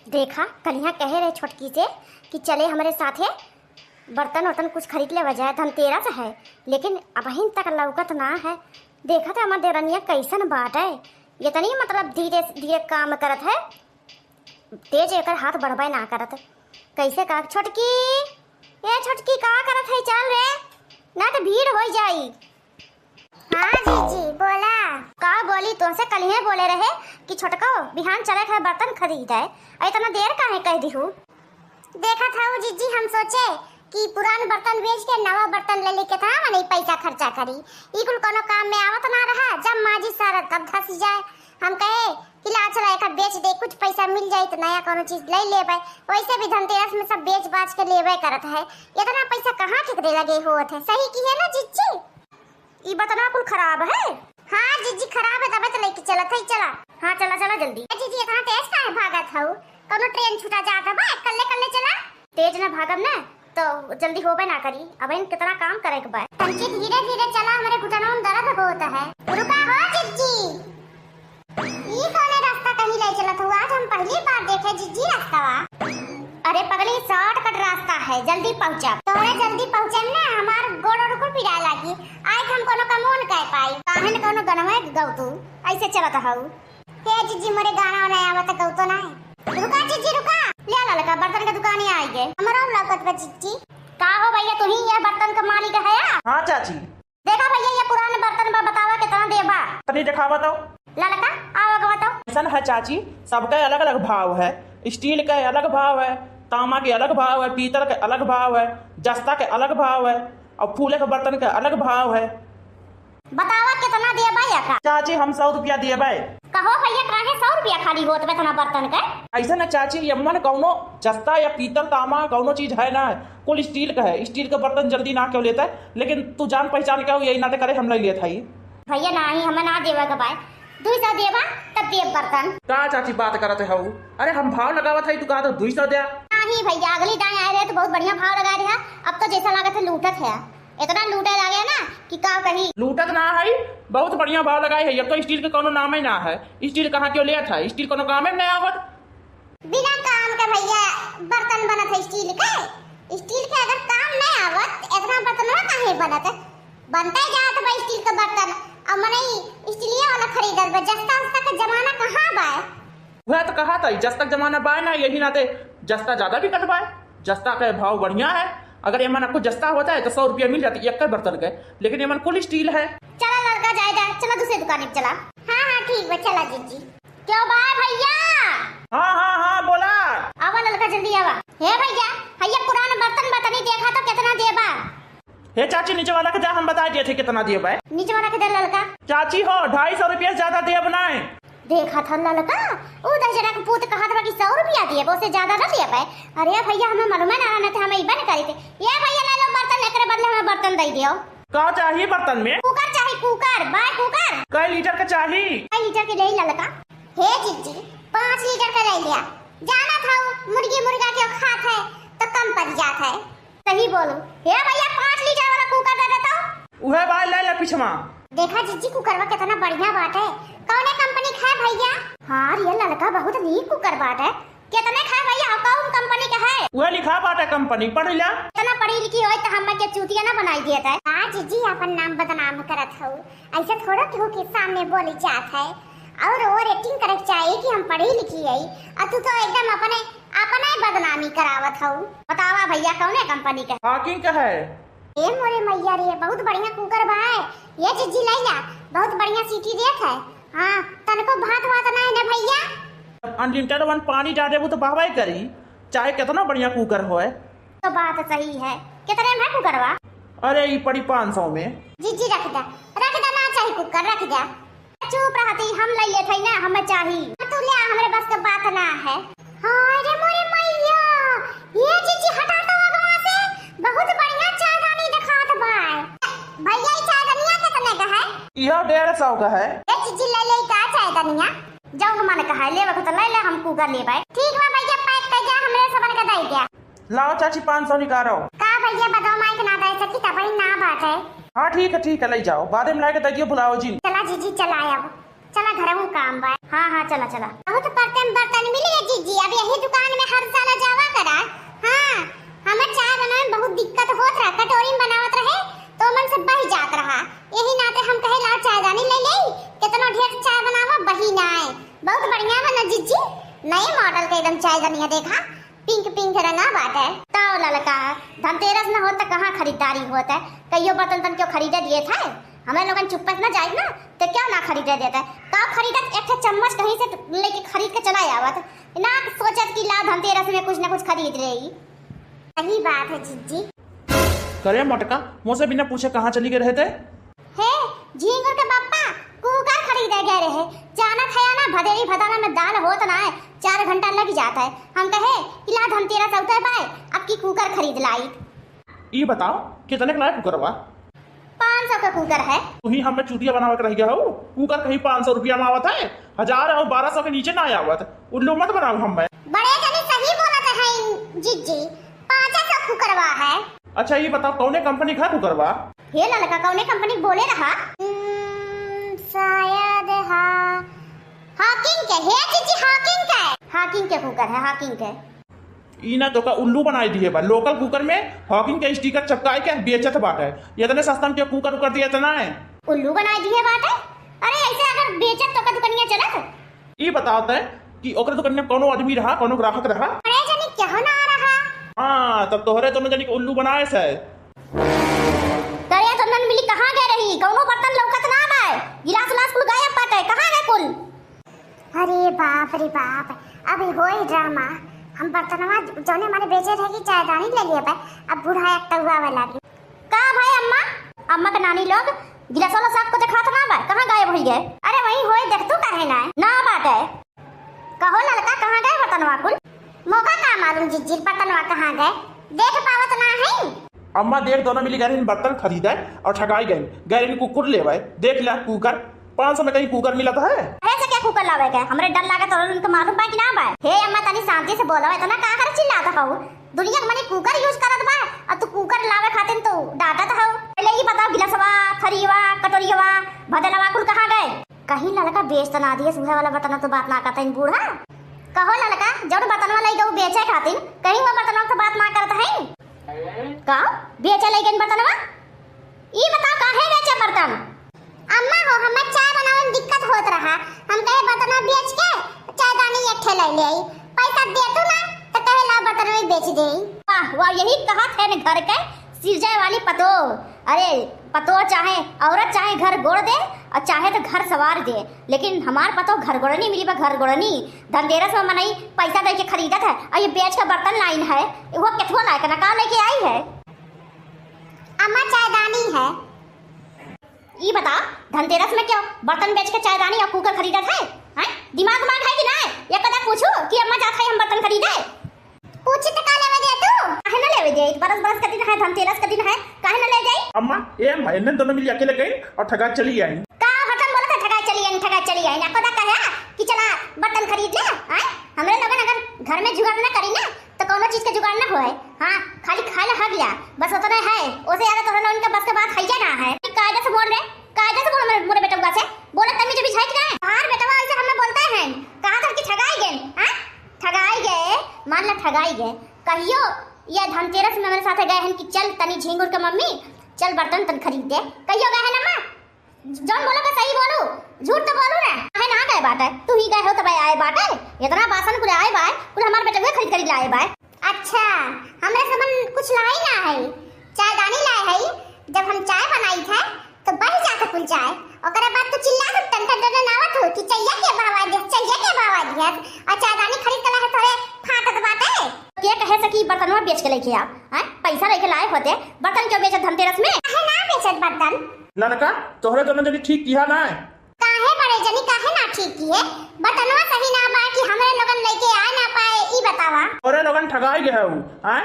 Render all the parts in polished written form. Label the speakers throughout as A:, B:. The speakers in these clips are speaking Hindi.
A: देखा कलिया कहे रहे छोटकी से कि चले हमारे साथे बर्तन वर्तन कुछ खरीद ले वजह धनतेरस है, लेकिन अबहिन तक लौकत ना है। देखा था हमारे देवरनिया कैसन बात है, ये तो नहीं मतलब धीरे धीरे काम करत है, तेज एकर हाथ बढ़बे ना करत। कैसे का छोटकी, ये छोटकी का करत है, चल रे ना तो भीड़ हो जाई। हाँ जीजी बोला। का बोली तुमसे कलिए बोले रहे कि छोटको बिहान चले है बर्तन खरीद है, इतना देर काहे कह दी हूँ। देखा था वो जीजी, हम सोचे कि पुराने बर्तन बेच के नवा बर्तन ले लेके था नहीं पैसा खर्चा करी, ई कुल कोनो काम में आवत ना रहा। जब माजी सारा तब धस जाए, हम कहे कि ला चला एक बेच दे, कुछ पैसा मिल जाए तो नया कोनो चीज ले लेबे। वैसे भी धनतेरस में सब बेच बाच के लेबे करत है, इतना पैसा कहाँ ठिकरे लगे होत है। सही की है ना जीजी? ई बतना कुल खराब है। हाँ जीजी खराब है, तबे तो लेके चलत है। चला हाँ चला चला जल्दी। जीजी इतना तेज काहे भागत हऊ? कोनो ट्रेन छूटा जाता बा, कल्ले कल्ले चला। तेज ना भागब ना तो जल्दी होबे ना करी, अब इन कितना काम करे के बा। तंची धीरे धीरे चला, हमारे घुटनों में दर्द होता है। रुका हो जीजी, ई कौन रास्ता कहीं ले चलत हुआ? आज हम पहली बार देखे जीजी रास्ता। अरे पगली शॉर्टकट रास्ता है, जल्दी पहुंचा। तोरे जल्दी पहुंचे ना हमार गोड़ ओड़ को पीड़ा लागी। आज हम कोनो कमोन कह पाई, काहे न कोनो गनवे गौ तू ऐसे चलत हऊ। हे जीजी मोरे गाना ना आवत गौ तो ना। रुका जीजी रुका, ले ला लगा बर्तन का दुकान ही आएगे हमारा लौकत बा। जीजी का हो भैया, तू ही ये बर्तन का मालिक है या?
B: हाँ चाची।
A: देखा भैया ये पुराने बर्तन बा, बतावा कितना देबा।
B: तनी दिखावा तो।
A: ला लगा आओ बताओ।
B: ऐसा है चाची, सबका अलग अलग भाव है। स्टील का अलग भाव है, तांबा के अलग भाव है, पीतल के अलग भाव है, जस्ता के अलग भाव है, और फूले के बर्तन के अलग भाव है।
A: बतावा कितना देबा या का?
B: चाची हम 100 रुपया देबे।
A: कहो भैया काहे 100 रुपया खाली होत बे तना बर्तन के?
B: ऐसा ना चाची, ये मन कौनो जस्ता या पीतल तांबा कौनो चीज है ना, कुल स्टील का है। स्टील का बर्तन जल्दी ना क्यों लेता है, लेकिन तू जान पहचान के हो यही ना करे हम ले लेता है।
A: भैया नहीं हमें ना देवा के भाई, 200 देबा तब देब बर्तन।
B: का चाची बात करते हो? अरे हम भाव लगावत है, तू कहा तो 200 दे।
A: नहीं भैया अगली दाएं आए रहे तो बहुत बढ़िया भाव लगा रहा, अब तो जैसा लागत है लूटत है। इतना लूटे लगे ना कि का कहीं
B: लूटत ना है, बहुत बढ़िया भाव लगाए है। अब तो स्टील का कोनो नाम ही ना है। स्टील कहाँ क्यों लिया था? स्टील कोनो काम में नहीं आवत।
A: बिना काम के भैया बर्तन बनत है स्टील के। स्टील के अगर काम नहीं आवत इतना बर्तन ना काहे बनत? बनता ही जात बा स्टील का बर्तन। अब मने स्टीलिया वाला खरीदत बा, जस्ता उस्ता का जमाना कहाँ बा?
B: वह तो कहा था जस्ता का जमाना बा ना, यही नाते जस्ता ज्यादा भी कटवाए। जस्ता का भाव बढ़िया है। अगर ये मन आपको जस्ता होता है तो 100 रुपया मिल जाती है एक बर्तन के, लेकिन ये मन कुल स्टील है।
A: चला लड़का जाएगा, चला दूसरी दुकान पे चला। हाँ हाँ ठीक है चला जीजी। क्यों बाय भैया?
B: हाँ हाँ हाँ बोला।
A: आवा लड़का जल्दी आवा। हे भैया भैया पुराना बर्तन बतानी देखा तो कितना देबा?
B: हे चाची नीचे वाला के जा हम बता दिए थे कितना दिए भाई।
A: नीचे वाला के दे लड़का।
B: चाची हो 250 रुपया ज्यादा दिए बनाए।
A: देखा था लड़का वो दशहरा का पूत कहा था कि 100 रुपया दिए, वो से ज्यादा ना दिए भाई। अरे भैया हमें मालूम ना रहना था, हमें इबन करी थे। ये भैया ले लो बर्तन, एकरे बदले हमें बर्तन दे दियो।
B: का चाहिए बर्तन में?
A: कुकर चाहिए, कुकर बाय कुकर।
B: कई लीटर का चाहिए?
A: 5 लीटर के ले लड़का। हे जीजी 5 लीटर का ले लिया। जाना था मुर्गी मुर्गा के खात है तो कम पड़ जाता है। सही बोलो। हे भैया 5 लीटर वाला कुकर दे देता हूं।
B: उहे भाई ले ले पिछवा।
A: देखा जीजी कुकरवा कितना बढ़िया बात है। कौने कंपनी का है भैया? हाँ ये लड़का बहुत नीक कुकर बात है। कितने का है भैया, कौन कंपनी का है?
B: वह लिखा बात है कंपनी, पढ़ लिया।
A: इतना पढ़ी लिखी हो तो हमें के चूतिया ना बनाई दिया था। हाँ जीजी अपन नाम बदनाम करत हो, ऐसे थोड़ा केहू के सामने बोली जात है। और रेटिंग करे चाहिए कि हम पढ़ी लिखी है, और तू तो एकदम अपने बदनामी करावत हो। बतावा भैया कौने कंपनी का?
B: हाकिंग का है।
A: ए मोरे मैया रे बहुत बढ़िया कुकर बा है ये जीजी लैला, बहुत बढ़िया सीटी देत है। हाँ तनको भात वात ना है ना भैया?
B: अनलिमिटेड वन पानी डाले वो तो बहवाई करी, चाहे कितना बढ़िया कुकर हो।
A: तो बात सही है। कितने में कुकरवा?
B: अरे ये पड़ी 500 में।
A: जीजी रख दे ना चाहिए कुकर, रख दे। चुप रहती, हम ले लेते ना, हमें चाहिए। तू ले हमारे बस का बात ना है। हां रे मोरे मैया ये जीजी हटा तो वहां से, बहुत बढ़िया चायदानी दिखात बा। भैया ये चायदानिया कितने का है?
B: यह 150 का है।
A: ए जीजी ले ले का चायदानिया, जाओ मन का है ले वक्त ले ले, हम कुकर ले भाई। ठीक बा भैया पैक कर जा, हमरे सबन का दे दिया।
B: लाओ चाची 500 निकालो।
A: का भैया बताओ माइक ना दे सकी तब ना बात है।
B: हाँ ठीक है ले जाओ, बाद में लाके दे बुलाओ जी।
A: चला जीजी चला अब, चला घर में काम बा। हाँ हाँ चला चला। बहुत बर्तन मिल गए जीजी, अब यही दुकान नए मॉडल के एकदम चाय दनिया देखा, पिंक पिंक रंगा बात है। ताव ललका धनतेरस न हो तो कहाँ खरीदारी होता है। कईयो बर्तन तन क्यों खरीदे दिए थे, हमें लोगन चुप्पे न जाए ना तो क्या ना खरीदे देता है। तब खरीदत एक चम्मच कहीं से लेके खरीद के चला आवत ना, सोचत कि ला धनतेरस में कुछ ना कुछ खरीद रही। सही बात है जीजी।
B: करे मटका मुझसे बिना पूछे कहाँ चली गए रहते?
A: हे झींगुर के पापा कुकर खरीदे गए रहे, जाना था ना भदेरी भदाना में दाल होत ना है, 4 घंटा लग जाता है। हम कहे कि ला धनतेरस औते बाय अब की कुकर खरीद लाई।
B: ये बताओ कितने का कुकर बा?
A: 500 का कुकर है।
B: तू ही हमें चूतिया बनावे के रह गया हो। कुकर कहीं 500 रुपया में आवत है, 1000 और 1200 के नीचे ना आवत। उल्लू मत बनाओ हमें।
A: बड़े जने सही बोलत है जीजी, 500 कुकरवा है।
B: अच्छा ये बताओ कौने कंपनी का कुकर बा?
A: हे ललका कौने कंपनी बोले रहा? शायद हाकिंग के है जीजी, हाकिंग का है। हाकिंग के कुकर है, हाकिंग के।
B: ई ना तो का उल्लू बनाई दिए बा। लोकल कुकर में हॉकिंग के स्टिकर चपकाए के बेचत बाटे। इतने सस्ता में क्यों कुकर उकर दिया इतना है?
A: उल्लू बनाई दिए बात है। अरे ऐसे अगर बेचत तो का दुकानिया चलत।
B: ये बताते हैं कि ओकरे दुकान में कोनो आदमी रहा, कोनो ग्राहक रहा?
A: अरे जाने क्या ना रहा।
B: हां तब तोहरे दोनों जनी के उल्लू बनाए से।
A: करे तो नन मिली कहां गए रही? कोनो बर्तन लौकत ना आए, गिलास उलास कुल गायब बाटे, कहां गए कुल? अरे बाप अभी होई ड्रामा। हम बर्तनवा जोने मारे बेचे थे कि चायदानी ले लिए बे, अब बूढ़ा एक तवा वाला भी का भाई। अम्मा के नानी लोग गिलास वाला साहब को देखा तो ना बा, कहां गायब हो गए? अरे वही होई देख तू काहे ना बात है। कहो लड़का कहां गए बर्तनवा कुल? मौका का मालूम जीजी, बर्तनवा कहां गए देख पावत ना है।
B: अम्मा देख दोनों मिली गए बर्तन खरीदा और ठगाई गई। गए कुकर ले भाई, देख लिया कुकर 500 में कहीं कुकर मिला तो है।
A: ऐसे क्या कुकर लावे के? हमरे डर लागत और उनको मालूम बा कि ना बा। हे अम्मा तनी शांति से बोलो, इतना का कर चिल्लाता हो? दुनिया में कुकर यूज करत बा और तू कुकर लावे खातिर तो डांटत हो। पहले ही बताओ गिलासवा, थरीवा, कटोरीवा, भदलवा कुल कहां गए? कहीं लड़का बेच तो ना दिए सुबह वाला बर्तन तो बात ना करता इन बूढ़ा। कहो लड़का जब बर्तनवा लई गऊ बेचे खातिर कहीं वो बर्तनवा से बात ना करता है का? बेचे लई गई बर्तनवा? ई बताओ काहे बेचे बर्तन? अम्मा हो हमें चाय बनावे में दिक्कत होत रहा, हम कहे बर्तन बेच के चायदानी एक ठे ले ले, पैसा दे तू ना तो कहे ला बर्तन में बेच दे। वाह वाह, यही कहा थे न घर के सिरजाए वाली पतो। अरे पतो चाहे औरत चाहे घर गोड़ दे और चाहे तो घर सवार दे, लेकिन हमार पतो घर गोड़नी मिली बा, घर गोड़नी। धनतेरस में मनई पैसा दे के खरीदत है और ये बेच के बर्तन लाइन है, वो किथवा लायक ना का लेके आई है? अम्मा चायदानी है। ये बता धनतेरस में क्यों बर्तन बेच के चायदानी और कुकर खरीदा था? हैं दिमाग है कि ना? ये कदा पूछो कि अम्मा जात है हम बर्तन खरीदे? पूछ तो का लेवे दे तू? काहे न लेवे दे? बरस का दिन है, धनतेरस का दिन है, काहे न ले जाई?
B: अम्मा ये महीने दोनों मिली अकेले गई और ठगा चली आई।
A: का हटम बोला था ठगा चली आई ना कदा कहे कि चला बर्तन खरीद ले। हैं हमरे लोगन अगर घर में जुगाड़ ना करी ना तो कोनो चीज के जुगाड़ ना होए। हां खाली खाला हग गया बस उतना है, ओसे ज्यादा तो लोगन का बस के बात है ना है। कायदे से बोल रहे, कायदे से बोल मोरे बेटा से बोले तमी जो भी है कि ना बाहर बेटा ऐसे हमें बोलते हैं। कहा था कि ठगाई गए? हां ठगाई गए, मान ला ठगाई गए। कहियो ये धनतेरस में मेरे साथ गए हैं कि चल तनी झिंगुर के मम्मी चल बर्तन तन खरीद दे, कहियो गए हैं ना मां? जौन बोलो के सही बोलू, झूठ तो बोलू ना। है ना गए बात है, तू ही गए हो तो भाई आए बात है। इतना बासन कुल आए बाय कुल हमारे बेटे को खरीद लाए बाय। अच्छा हमरे समन कुछ लाई ना है, चायदानी लाए है। जब हम चाय बनाई थे तो बढ़ जाता कुल चाय, ओकरे बाद तो चिल्ला के टन आवत हो कि चाहिए के बावा दे, चाहिए के बावा दे, और चायदानी खरीद के लाए थोड़े फाटत बात है। के कहे सकी बर्तनवा बेच के लेके आ? हैं पैसा लेके लाए होते बर्तन क्यों बेचत धनतेरस में? काहे ना बेचत बर्तन?
B: लड़का तोहरे दोनों जनी ठीक किया ना है?
A: काहे बड़े जनी काहे ना ठीक किए? बर्तनवा सही ना बा कि हमरे लोगन लेके आ ना पाए ई बतावा।
B: तोहरे लोगन ठगाई गए हो। हैं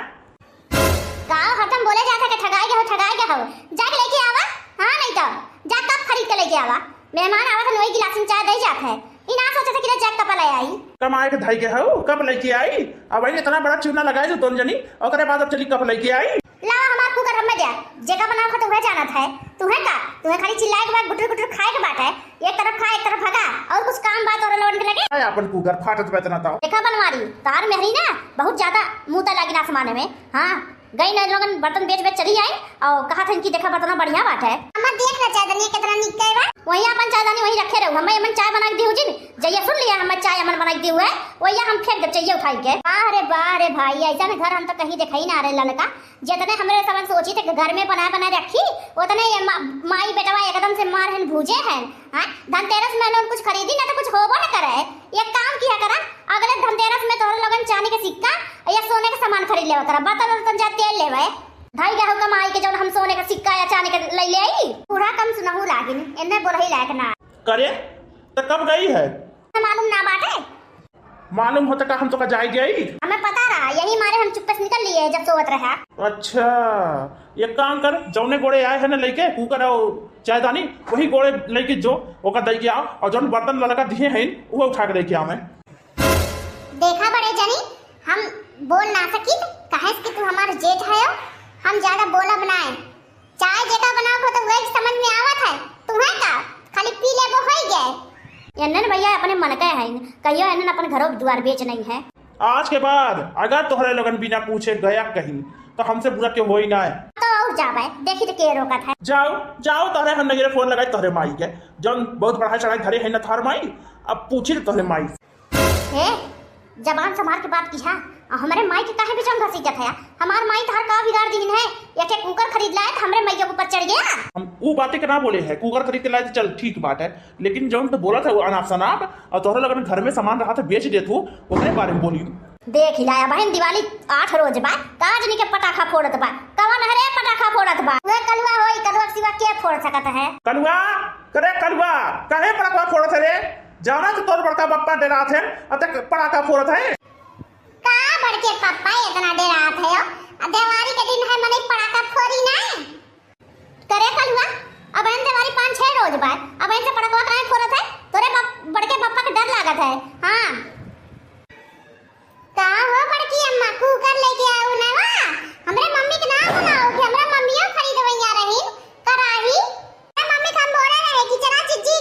A: गांव हटम बोले जाता के ठगाई गए हो, जाके लेके आवा। हां नहीं तो जा कब खरीद के लेके आवा। मेहमान आवत है वही गिलास में चाय दे जात है, ई ना सोचत कि जैक कप ले आई।
B: कमाए के धाई के हो कब लेके आई? अब भाई इतना बड़ा चूना लगाए जो दोनों जनी ओकरे बाद अब चली कब लेके आई?
A: ला हमार कुकर हम जा जगह बनाओ खत हुआ जाना था। तुम्हें का तुम्हें खाली चिल्लाए के बाद गुटर गुटर खाए के बात है, एक तरफ खा एक तरफ भगा और कुछ काम बात और लोन के लगे।
B: आय अपन कुकर फाटत बेतना ताओ
A: देखा बनवारी तार मेहरी ना बहुत ज्यादा मुंह ता लगी ना समाने में। हां गई ना लोगन बर्तन बेच बेच चली आई और कहा था इनकी देखा बर्तन बढ़िया बात है। हम देख ले चाय दनी कितना निक है बा वही अपन चाय दनी वही रखे रहो। हमें मन चाय बना के दी जिन जइया सुन लिया हम चाय हमन बना के दी हुए वही हम फेंक दे चाहिए उठाई के। बाह रे भाई ऐसा ना घर हम तो कहीं देखा ही ना रहे ललका जितने हमरे समझ सोची थे घर में बना बना रखी उतने माई बेटवा एकदम से मार हन भूजे हैं। हां धनतेरस में लोग कुछ खरीदी ना तो कुछ होबो ना करे। एक काम किया करा अगले धनतेरस में तोहर लोगन चांदी के सिक्का या सोने का सामान खरीद लेवा करा बर्तन जा तेल लेवे ढाई गहू कमाई के जब हम सोने का सिक्का या चांदी के ले ले आई पूरा कम सुनहु लागिन एने बोलही लायक ना करे।
B: तो कब गई है
A: मालूम ना बाटे
B: मालूम होता का हम तो का जाई गई
A: हमें पता रहा यही मारे हम चुप्पे से निकल लिए जब सोवत रहा।
B: अच्छा एक काम कर जौने गोड़े आए है ना लेके कुकर और चायदानी वही गोड़े लेके जो ओका दे के आओ और जौन बर्तन ललका दिए हैं वो उठा के लेके आओ। मैं
A: देखा बड़े जनी हम बोल ना सकी काहे कि तू हमार जेठ है हम ज्यादा बोला बनाए चाय जेठा बनाओ को तो वही समझ में आवत है तुम्हें का खाली पी ले वो हो गए। एनन भैया अपने मन के है कहियो एनन अपन घरों द्वार बेच नहीं है।
B: आज के बाद अगर तोहरे लोगन बिना पूछे गया कहीं तो हमसे बुरा क्यों हो ही ना है
A: तो और जावे देखी तो के रोकत है।
B: जाओ जाओ तोहरे हम नगरे फोन लगाई तोहरे माई के जौन बहुत बड़ा चढ़ाई धरे है ना थार माई अब पूछी तोहरे माई
A: हे जबान संभाल के बात किया हमारे माई के काहे बिचम घसी जत है हमार माई थार का बिगाड़ दिन है एक कुकर खरीद लाए हमरे मैया के ऊपर चढ़ गया।
B: हम वो बातें के ना बोले है कुकर खरीद के लाए तो चल ठीक बात है लेकिन जौन तो बोला था वो अनाप शनाप और तोहरे लोगन घर में सामान रहा था बेच देत हो ओकरे बारे में बोली
A: देख हिलाया बहन दिवाली 8 रोज बा काजनी के पटाखा फोड़त बा कवन हरे पटाखा फोड़त बा वे कलवा होई कलवा सिवा के फोड़ सकत है
B: कलवा करे कलवा काहे पटाखा फोड़त रे जाना तो तोर बड़का पप्पा डरात है अतक पटाखा फोड़त है
A: का बड़के पप्पा इतना डरात है दिवाली के दिन है मने पटाखा फोड़ी ना करे कलवा अब इन दिवाली 5-6 रोज बा अब इनसे पटाखा काहे फोड़त है तोरे बड़के पप्पा के डर लागत है। हां का हो बड़की अम्मा कुकर लेके आओ ना वा हमरे मम्मी के नाम बनाओ कि हमरा मम्मियों खरीदवैया रही कराही मम्मी का बोला रहे कि चला चीजी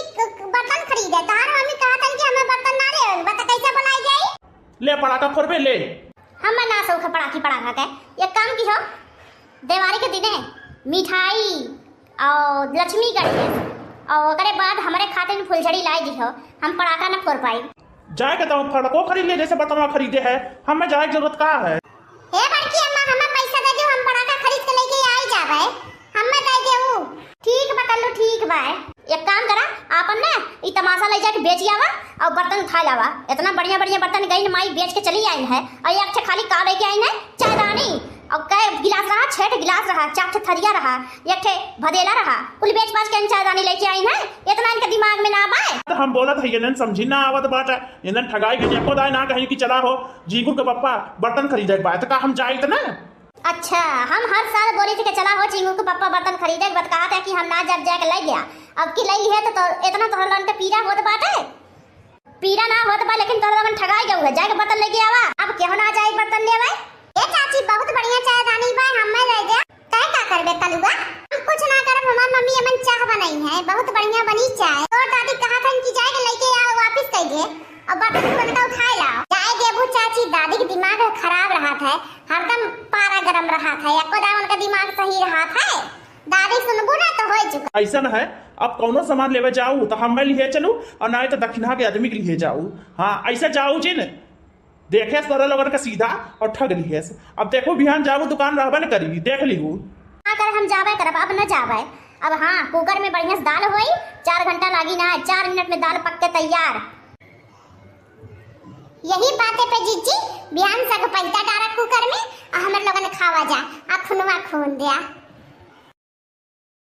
A: बर्तन खरीदे तार मम्मी कहत कि हमें बर्तन ना ले बता कैसे बनाई जाई
B: ले पटाखा फोड़बे ले
A: हम ना सौख पटाखी पटाखा के एक काम की हो दिवाली के दिने मिठाई और लक्ष्मी गणेश और ओकरे बाद हमारे खाते में फुलझड़ी लाई दी हो हम पटाखा ना फोड़ पाई
B: जाए के तो फड़को खरीद ले जैसे बर्तन खरीदे है हमें जाए की जरूरत का है।
A: हे बड़की अम्मा हमें पैसा दे दो हम पटाखा खरीद के लेके आई जावे हमें दे देऊ ठीक बा कल्लू ठीक बा एक काम करा आपन ना ई तमाशा ले जाके बेच आवा और बर्तन उठा लावा इतना बढ़िया बढ़िया बर्तन गई माई बेच के चली आई है और एक ठे खाली का लेके आई है चायदानी और कई गिलास रहा 6 गिलास रहा 4 थरिया रहा एक ठे भदेला रहा कुल बेच बाच के चायदानी लेके आई है इतना इनके दिमाग में ना आए
B: तो हम बोला था ये समझी ना आवत बात है ये ठगाई के एको दाय ना कहीं कि चला हो जीगुर के पप्पा बर्तन खरीदे बात का हम जाए ना।
A: अच्छा हम हर साल बोली थी कि चला हो चिंगू के पप्पा बर्तन खरीदे बात कहा था कि हम ना जब जाके ले गया अब की लई है तो इतना तोहर लोगन के पीरा होत बात है पीरा ना होत बा लेकिन तोहर लोगन ठगाई गए है जाके बर्तन लेके आवा अब केहू ना जाए बर्तन लेवे ए चाची बहुत बढ़िया चायदानी बा हमें ले जा काय का करबे कलुआ हम कुछ ना करब हमार मम्मी हमन चाह बनाई है बहुत बढ़िया बनी चाय और दादी कहा था कि जाके लेके आओ वापस कह दे और बर्तन खुद उठाए लाओ जाए देबू चाची दादी के दिमाग खराब रहा था हरदम पारा गरम रहा था एको दाम उनका दिमाग सही रहा था दादी सुनबू ना तो हो चुका
B: ऐसा न है अब कौनो सामान लेवे जाऊ तो हम लिए चलू और ना तो दक्षिणा के आदमी के लिए जाऊ। हाँ ऐसा जाऊ जी न देखे सारा लोगन का सीधा और ठग लिए अब देखो बिहान जाऊ दुकान रहबे न करी देख लीहू
A: कर हम जावे करब अब न जावे अब। हाँ कुकर में बढ़िया से दाल होई 4 घंटा लागी ना 4 मिनट में दाल पक के तैयार। यही बातें पे जीजी बिहान से पैसा डारा कुकर में और हम लोगन खावा जा आ खुनवा खून दिया।